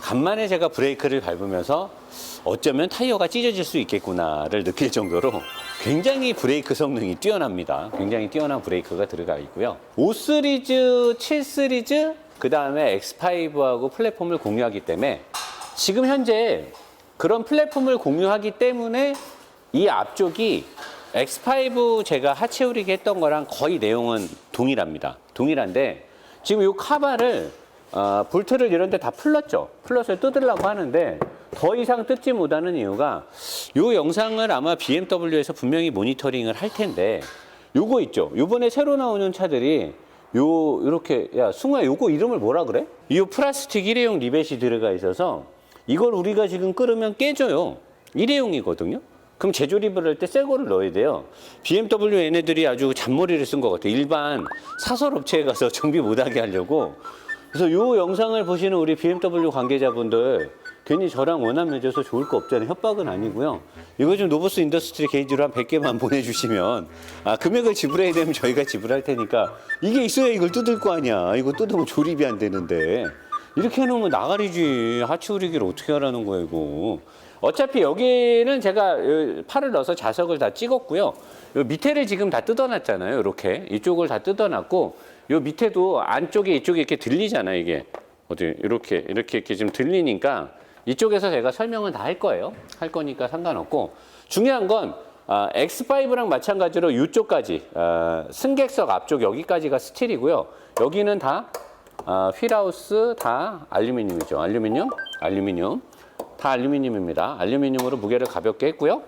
[SPEAKER 2] 간만에 제가 브레이크를 밟으면서 어쩌면 타이어가 찢어질 수 있겠구나를 느낄 정도로 굉장히 브레이크 성능이 뛰어납니다. 굉장히 뛰어난 브레이크가 들어가 있고요. 5 시리즈, 7 시리즈, 그 다음에 X5하고 플랫폼을 공유하기 때문에 지금 현재 그런 플랫폼을 공유하기 때문에 이 앞쪽이 X5 제가 하체 오리기 했던 거랑 거의 내용은 동일합니다. 동일한데 지금 이 카바를 볼트를 이런 데 다 풀렀죠. 풀러서 뜯으려고 하는데 더 이상 뜯지 못하는 이유가 이 영상을 아마 BMW에서 분명히 모니터링을 할 텐데 요거 있죠. 요번에 새로 나오는 차들이 요렇게 야 승우야 요거 이름을 뭐라 그래? 이 플라스틱 일회용 리벳이 들어가 있어서 이걸 우리가 지금 끓으면 깨져요. 일회용이거든요. 그럼 재조립을 할 때 새 거를 넣어야 돼요. BMW 얘네들이 아주 잔머리를 쓴 것 같아요. 일반 사설 업체에 가서 정비 못하게 하려고. 그래서 요 영상을 보시는 우리 BMW 관계자분들 괜히 저랑 원한 맺어서 좋을 거 없잖아요. 협박은 아니고요. 이거 좀 노브스 인더스트리 게이지로 한 100개만 보내주시면 금액을 지불해야 되면 저희가 지불할 테니까 이게 있어야 이걸 뜯을 거 아니야. 이거 뜯으면 조립이 안 되는데 이렇게 해놓으면 나가리지. 하체 오리기를 어떻게 하라는 거야 이거. 어차피 여기는 제가 팔을 넣어서 자석을 다 찍었고요. 요 밑에를 지금 다 뜯어놨잖아요. 이렇게 이쪽을 다 뜯어놨고 요 밑에도 안쪽에 이쪽에 이렇게 들리잖아요. 이게 어디 이렇게 지금 들리니까 이쪽에서 제가 설명은 다 할 거예요. 할 거니까 상관없고 중요한 건 X5랑 마찬가지로 이쪽까지 승객석 앞쪽 여기까지가 스틸이고요. 여기는 다 휠하우스 다 알루미늄이죠. 알루미늄. 다 알루미늄입니다. 알루미늄으로 무게를 가볍게 했고요.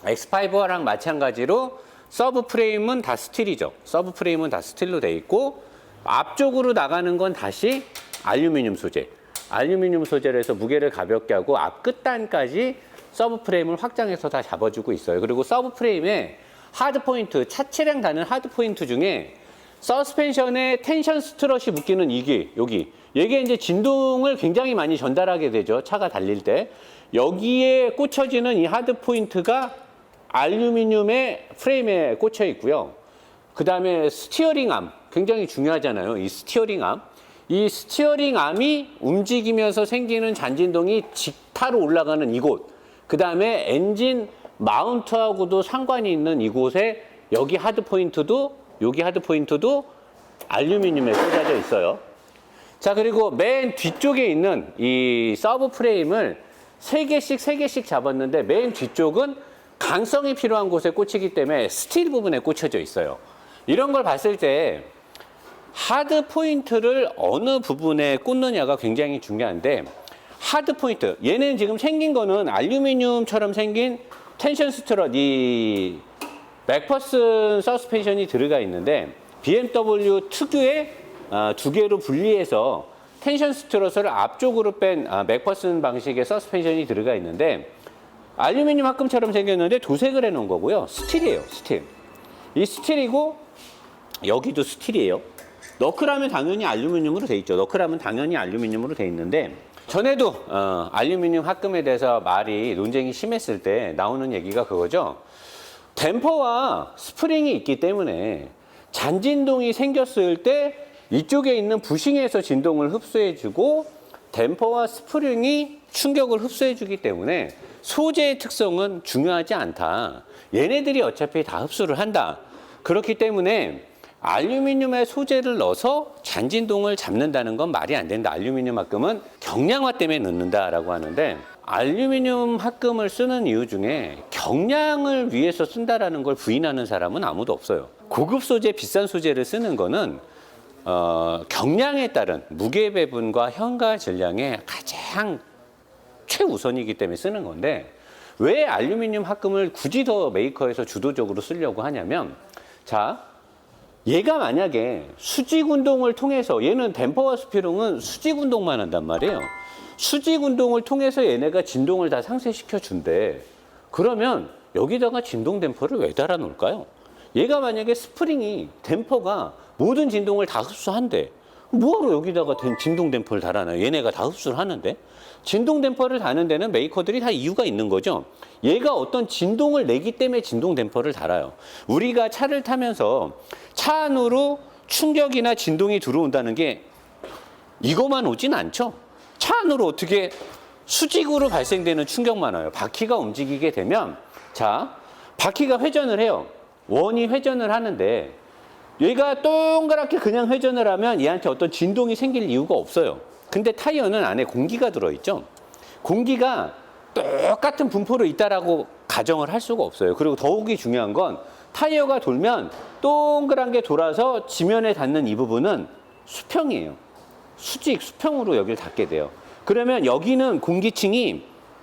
[SPEAKER 2] X5랑 마찬가지로 서브 프레임은 다 스틸이죠. 서브 프레임은 다 스틸로 돼 있고 앞쪽으로 나가는 건 다시 알루미늄 소재. 알루미늄 소재로 해서 무게를 가볍게 하고 앞 끝단까지 서브 프레임을 확장해서 다 잡아주고 있어요. 그리고 서브 프레임에 하드 포인트, 차체량 다는 하드 포인트 중에 서스펜션에 텐션 스트럿이 묶이는 여기. 이게 이제 진동을 굉장히 많이 전달하게 되죠. 차가 달릴 때. 여기에 꽂혀지는 이 하드 포인트가 알루미늄의 프레임에 꽂혀 있고요. 그 다음에 스티어링 암. 굉장히 중요하잖아요. 이 스티어링 암. 이 스티어링 암이 움직이면서 생기는 잔진동이 직타로 올라가는 이곳. 그 다음에 엔진 마운트하고도 상관이 있는 이곳에 여기 하드 포인트도 알루미늄에 꽂아져 있어요. 자, 그리고 맨 뒤쪽에 있는 이 서브 프레임을 3개씩 잡았는데 맨 뒤쪽은 강성이 필요한 곳에 꽂히기 때문에 스틸 부분에 꽂혀져 있어요. 이런 걸 봤을 때 하드 포인트를 어느 부분에 꽂느냐가 굉장히 중요한데 하드 포인트, 얘는 지금 생긴 거는 알루미늄처럼 생긴 텐션 스트럿, 이 맥퍼슨 서스펜션이 들어가 있는데 BMW 특유의 두 개로 분리해서 텐션 스트럿을 앞쪽으로 뺀 맥퍼슨 방식의 서스펜션이 들어가 있는데 알루미늄 합금처럼 생겼는데 도색을 해놓은 거고요. 스틸이에요, 스틸. 이 스틸이고 여기도 스틸이에요. 너클하면 당연히 알루미늄으로 돼 있죠. 너클하면 당연히 알루미늄으로 돼 있는데 전에도 알루미늄 합금에 대해서 논쟁이 심했을 때 나오는 얘기가 그거죠. 댐퍼와 스프링이 있기 때문에 잔진동이 생겼을 때 이쪽에 있는 부싱에서 진동을 흡수해주고 댐퍼와 스프링이 충격을 흡수해주기 때문에 소재의 특성은 중요하지 않다. 얘네들이 어차피 다 흡수를 한다. 그렇기 때문에 알루미늄의 소재를 넣어서 잔진동을 잡는다는 건 말이 안 된다. 알루미늄 합금은 경량화 때문에 넣는다라고 하는데 알루미늄 합금을 쓰는 이유 중에 경량을 위해서 쓴다라는 걸 부인하는 사람은 아무도 없어요. 고급 소재, 비싼 소재를 쓰는 거는 경량에 따른 무게 배분과 현가 질량의 가장 최우선이기 때문에 쓰는 건데 왜 알루미늄 합금을 굳이 더 메이커에서 주도적으로 쓰려고 하냐면 자, 얘가 만약에 수직 운동을 통해서 얘는 댐퍼와 스프링은 수직 운동만 한단 말이에요. 수직 운동을 통해서 얘네가 진동을 다 상쇄시켜 준대. 그러면 여기다가 진동 댐퍼를 왜 달아 놓을까요? 얘가 만약에 스프링이 댐퍼가 모든 진동을 다 흡수한대. 뭐하러 여기다가 진동 댐퍼를 달아놔요? 얘네가 다 흡수를 하는데. 진동 댐퍼를 다는 데는 메이커들이 다 이유가 있는 거죠. 얘가 어떤 진동을 내기 때문에 진동 댐퍼를 달아요. 우리가 차를 타면서 차 안으로 충격이나 진동이 들어온다는 게 이것만 오진 않죠. 차 안으로 어떻게 수직으로 발생되는 충격만 와요. 바퀴가 움직이게 되면 자, 바퀴가 회전을 해요. 원이 회전을 하는데 얘가 동그랗게 그냥 회전을 하면 얘한테 어떤 진동이 생길 이유가 없어요. 근데 타이어는 안에 공기가 들어있죠. 공기가 똑같은 분포로 있다라고 가정을 할 수가 없어요. 그리고 더욱이 중요한 건 타이어가 돌면 동그란 게 돌아서 지면에 닿는 이 부분은 수평이에요. 수직, 수평으로 여기를 닿게 돼요. 그러면 여기는 공기층이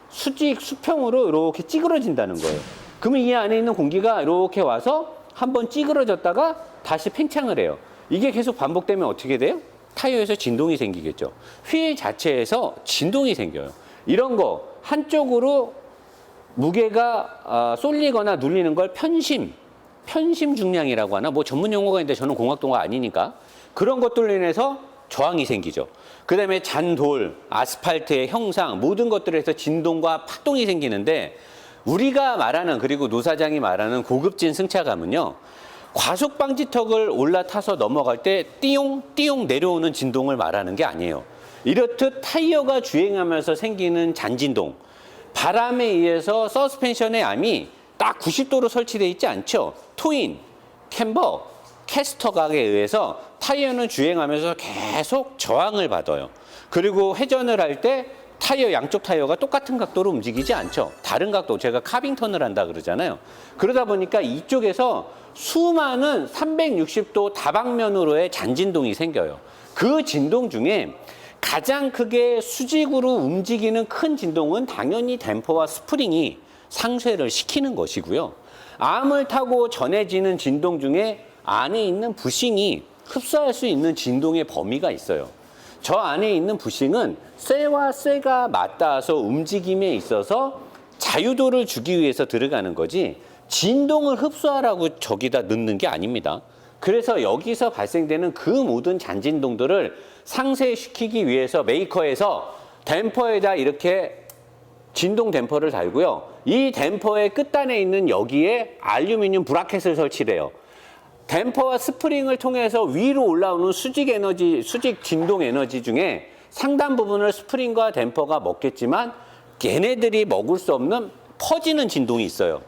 [SPEAKER 2] 수직, 수평으로 이렇게 찌그러진다는 거예요. 그러면 이 안에 있는 공기가 이렇게 와서 한번 찌그러졌다가 다시 팽창을 해요. 이게 계속 반복되면 어떻게 돼요? 타이어에서 진동이 생기겠죠. 휠 자체에서 진동이 생겨요. 이런 거 한쪽으로 무게가 쏠리거나 눌리는 걸 편심 중량이라고 하나? 뭐 전문 용어가 있는데 저는 공학동가 아니니까 그런 것들로 인해서 저항이 생기죠. 그 다음에 잔돌, 아스팔트의 형상 모든 것들에서 진동과 파동이 생기는데 우리가 말하는 그리고 노사장이 말하는 고급진 승차감은요. 과속 방지턱을 올라타서 넘어갈 때 띠용 띠용 내려오는 진동을 말하는 게 아니에요. 이렇듯 타이어가 주행하면서 생기는 잔진동, 바람에 의해서 서스펜션의 암이 딱 90도로 설치되어 있지 않죠. 토인, 캠버, 캐스터각에 의해서 타이어는 주행하면서 계속 저항을 받아요. 그리고 회전을 할 때 타이어 양쪽 타이어가 똑같은 각도로 움직이지 않죠. 다른 각도, 제가 카빙턴을 한다 그러잖아요. 그러다 보니까 이쪽에서 수많은 360도 다방면으로의 잔진동이 생겨요. 그 진동 중에 가장 크게 수직으로 움직이는 큰 진동은 당연히 댐퍼와 스프링이 상쇄를 시키는 것이고요. 암을 타고 전해지는 진동 중에 안에 있는 부싱이 흡수할 수 있는 진동의 범위가 있어요. 저 안에 있는 부싱은 쇠와 쇠가 맞닿아서 움직임에 있어서 자유도를 주기 위해서 들어가는 거지 진동을 흡수하라고 저기다 넣는 게 아닙니다. 그래서 여기서 발생되는 그 모든 잔진동들을 상쇄시키기 위해서 메이커에서 댐퍼에다 이렇게 진동 댐퍼를 달고요. 이 댐퍼의 끝단에 있는 여기에 알루미늄 브라켓을 설치를 해요. 댐퍼와 스프링을 통해서 위로 올라오는 수직 에너지, 수직 진동 에너지 중에 상당 부분을 스프링과 댐퍼가 먹겠지만 얘네들이 먹을 수 없는 퍼지는 진동이 있어요.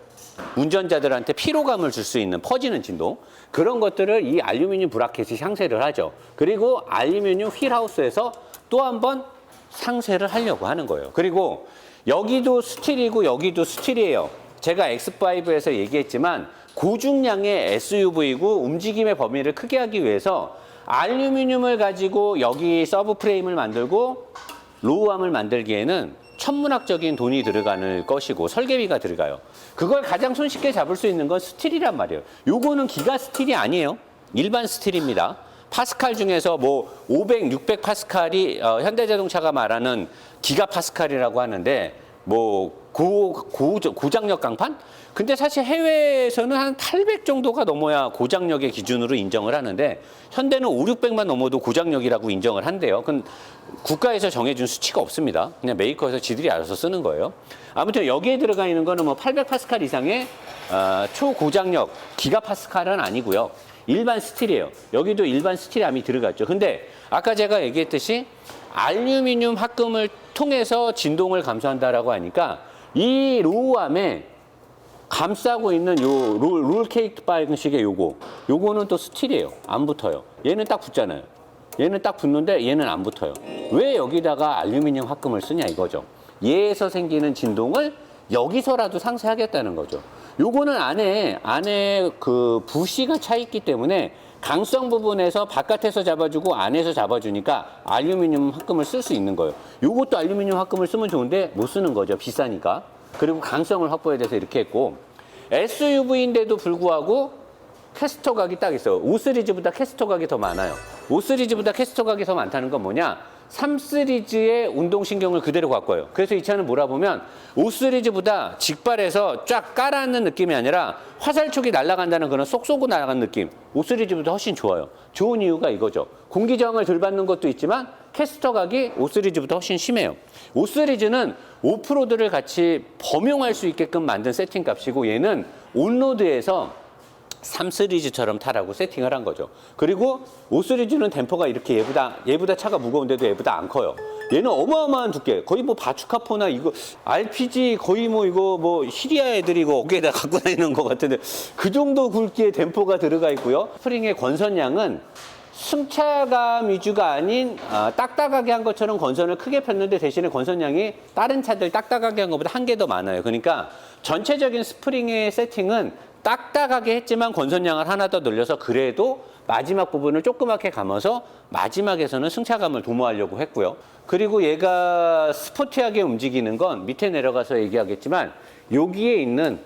[SPEAKER 2] 운전자들한테 피로감을 줄 수 있는 퍼지는 진동. 그런 것들을 이 알루미늄 브라켓이 상쇄를 하죠. 그리고 알루미늄 휠하우스에서 또 한 번 상쇄를 하려고 하는 거예요. 그리고 여기도 스틸이고 여기도 스틸이에요. 제가 X5에서 얘기했지만 고중량의 SUV이고 움직임의 범위를 크게 하기 위해서 알루미늄을 가지고 여기 서브 프레임을 만들고 로우암을 만들기에는 천문학적인 돈이 들어가는 것이고 설계비가 들어가요. 그걸 가장 손쉽게 잡을 수 있는 건 스틸이란 말이에요. 요거는 기가 스틸이 아니에요. 일반 스틸입니다. 파스칼 중에서 뭐 500, 600 파스칼이 현대자동차가 말하는 기가 파스칼이라고 하는데 뭐 고장력 강판? 근데 사실 해외에서는 한 800 정도가 넘어야 고장력의 기준으로 인정을 하는데 현대는 5, 600만 넘어도 고장력이라고 인정을 한대요. 그건 국가에서 정해준 수치가 없습니다. 그냥 메이커에서 지들이 알아서 쓰는 거예요. 아무튼 여기에 들어가 있는 거는 뭐 800 파스칼 이상의 초고장력 기가 파스칼은 아니고요. 일반 스틸이에요. 여기도 일반 스틸암이 들어갔죠. 근데 아까 제가 얘기했듯이 알루미늄 합금을 통해서 진동을 감소한다라고 하니까 이 로우암에 감싸고 있는 요 롤 케이크 방식의 요거는 또 스틸이에요. 안 붙어요. 얘는 딱 붙잖아요. 얘는 딱 붙는데 얘는 안 붙어요. 왜 여기다가 알루미늄 합금을 쓰냐 이거죠. 얘에서 생기는 진동을 여기서라도 상쇄하겠다는 거죠. 요거는 안에 그 부시가 차 있기 때문에 강성 부분에서 바깥에서 잡아주고 안에서 잡아주니까 알루미늄 합금을 쓸 수 있는 거예요. 요것도 알루미늄 합금을 쓰면 좋은데 못 쓰는 거죠. 비싸니까. 그리고 강성을 확보해야 돼서 이렇게 했고 SUV인데도 불구하고 캐스터 각이 딱 있어요. 5 시리즈보다 캐스터 각이 더 많아요. 5 시리즈보다 캐스터 각이 더 많다는 건 뭐냐? 3 시리즈의 운동신경을 그대로 갖고 와요. 그래서 이 차는 몰아보면 5 시리즈보다 직발해서 쫙 깔아앉는 느낌이 아니라 화살촉이 날아간다는 그런 쏙 쏘고 날아가는 느낌. 5 시리즈보다 훨씬 좋아요. 좋은 이유가 이거죠. 공기저항을 덜 받는 것도 있지만 캐스터 각이 5 시리즈보다 훨씬 심해요. 5 시리즈는 오프로드를 같이 범용할 수 있게끔 만든 세팅 값이고 얘는 온로드에서 3 시리즈처럼 타라고 세팅을 한 거죠. 그리고 5 시리즈는 댐퍼가 이렇게 얘보다 차가 무거운데도 얘보다 안 커요. 얘는 어마어마한 두께. 거의 뭐 바추카포나 이거 RPG 거의 뭐 이거 뭐 시리아 애들이 이거 어깨에다 갖고 다니는 것 같은데 그 정도 굵기의 댐퍼가 들어가 있고요. 스프링의 권선량은 승차감 위주가 아닌 딱딱하게 한 것처럼 건선을 크게 폈는데 대신에 건선량이 다른 차들 딱딱하게 한 것보다 한 개 더 많아요. 그러니까 전체적인 스프링의 세팅은 딱딱하게 했지만 건선량을 하나 더 늘려서 그래도 마지막 부분을 조그맣게 감아서 마지막에서는 승차감을 도모하려고 했고요. 그리고 얘가 스포티하게 움직이는 건 밑에 내려가서 얘기하겠지만 여기에 있는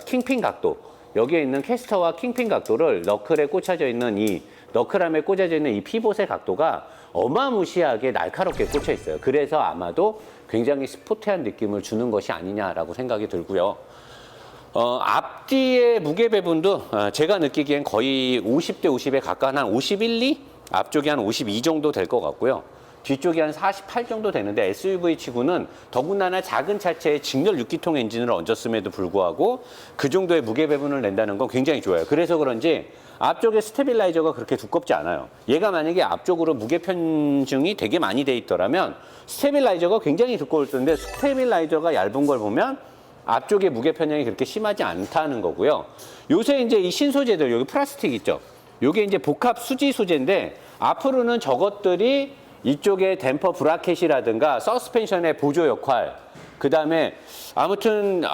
[SPEAKER 2] 킹핀 각도, 여기에 있는 캐스터와 킹핀 각도를 너클에 꽂혀져 있는 이 너클함에 꽂아져 있는 이 피봇의 각도가 어마무시하게 날카롭게 꽂혀 있어요. 그래서 아마도 굉장히 스포티한 느낌을 주는 것이 아니냐라고 생각이 들고요. 앞뒤의 무게 배분도 제가 느끼기엔 거의 50대 50에 가까운 한 51, 2? 앞쪽이 한 52 정도 될 것 같고요. 뒤쪽이 한 48 정도 되는데 SUV 치고는 더군다나 작은 차체에 직렬 6기통 엔진을 얹었음에도 불구하고 그 정도의 무게 배분을 낸다는 건 굉장히 좋아요. 그래서 그런지 앞쪽에 스테빌라이저가 그렇게 두껍지 않아요. 얘가 만약에 앞쪽으로 무게 편중이 되게 많이 돼 있더라면 스테빌라이저가 굉장히 두꺼울 텐데 스테빌라이저가 얇은 걸 보면 앞쪽에 무게 편향이 그렇게 심하지 않다는 거고요. 요새 이제 이 신소재들, 여기 플라스틱 있죠? 요게 이제 복합 수지 소재인데 앞으로는 저것들이 이쪽에 댐퍼 브라켓이라든가 서스펜션의 보조 역할, 그 다음에 아무튼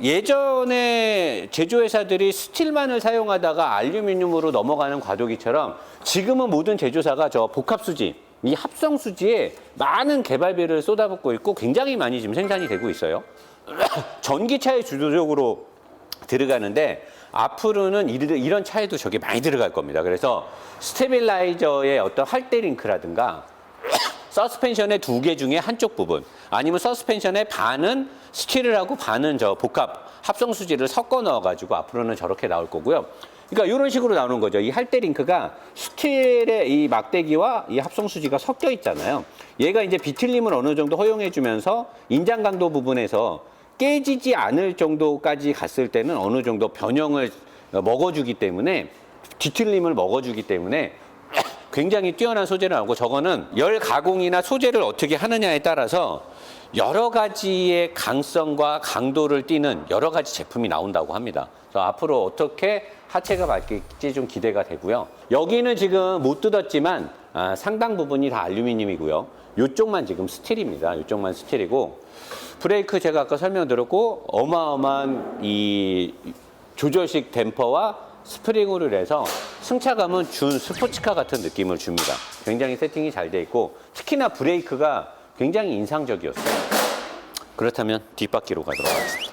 [SPEAKER 2] 예전에 제조회사들이 스틸만을 사용하다가 알루미늄으로 넘어가는 과도기처럼 지금은 모든 제조사가 저 복합 수지, 이 합성 수지에 많은 개발비를 쏟아붓고 있고 굉장히 많이 지금 생산이 되고 있어요. 전기차에 주도적으로 들어가는데 앞으로는 이런 차에도 저게 많이 들어갈 겁니다. 그래서 스테빌라이저의 어떤 할대 링크라든가 서스펜션의 두 개 중에 한쪽 부분, 아니면 서스펜션의 반은 스틸을 하고 반은 저 복합 합성 수지를 섞어 넣어가지고 앞으로는 저렇게 나올 거고요. 그러니까 이런 식으로 나오는 거죠. 이 할대 링크가 스틸의 이 막대기와 이 합성 수지가 섞여 있잖아요. 얘가 이제 비틀림을 어느 정도 허용해주면서 인장 강도 부분에서 깨지지 않을 정도까지 갔을 때는 어느 정도 변형을 먹어주기 때문에, 뒤틀림을 먹어주기 때문에 굉장히 뛰어난 소재를 나오고, 저거는 열 가공이나 소재를 어떻게 하느냐에 따라서 여러 가지의 강성과 강도를 띠는 여러 가지 제품이 나온다고 합니다. 그래서 앞으로 어떻게 하체가 바뀔지 좀 기대가 되고요. 여기는 지금 못 뜯었지만 상당 부분이 다 알루미늄이고요. 이쪽만 지금 스틸입니다. 이쪽만 스틸이고, 브레이크 제가 아까 설명드렸고 어마어마한 이 조절식 댐퍼와 스프링으로 해서 승차감은 준 스포츠카 같은 느낌을 줍니다. 굉장히 세팅이 잘 돼 있고 특히나 브레이크가 굉장히 인상적이었어요. 그렇다면 뒷바퀴로 가도록 하겠습니다.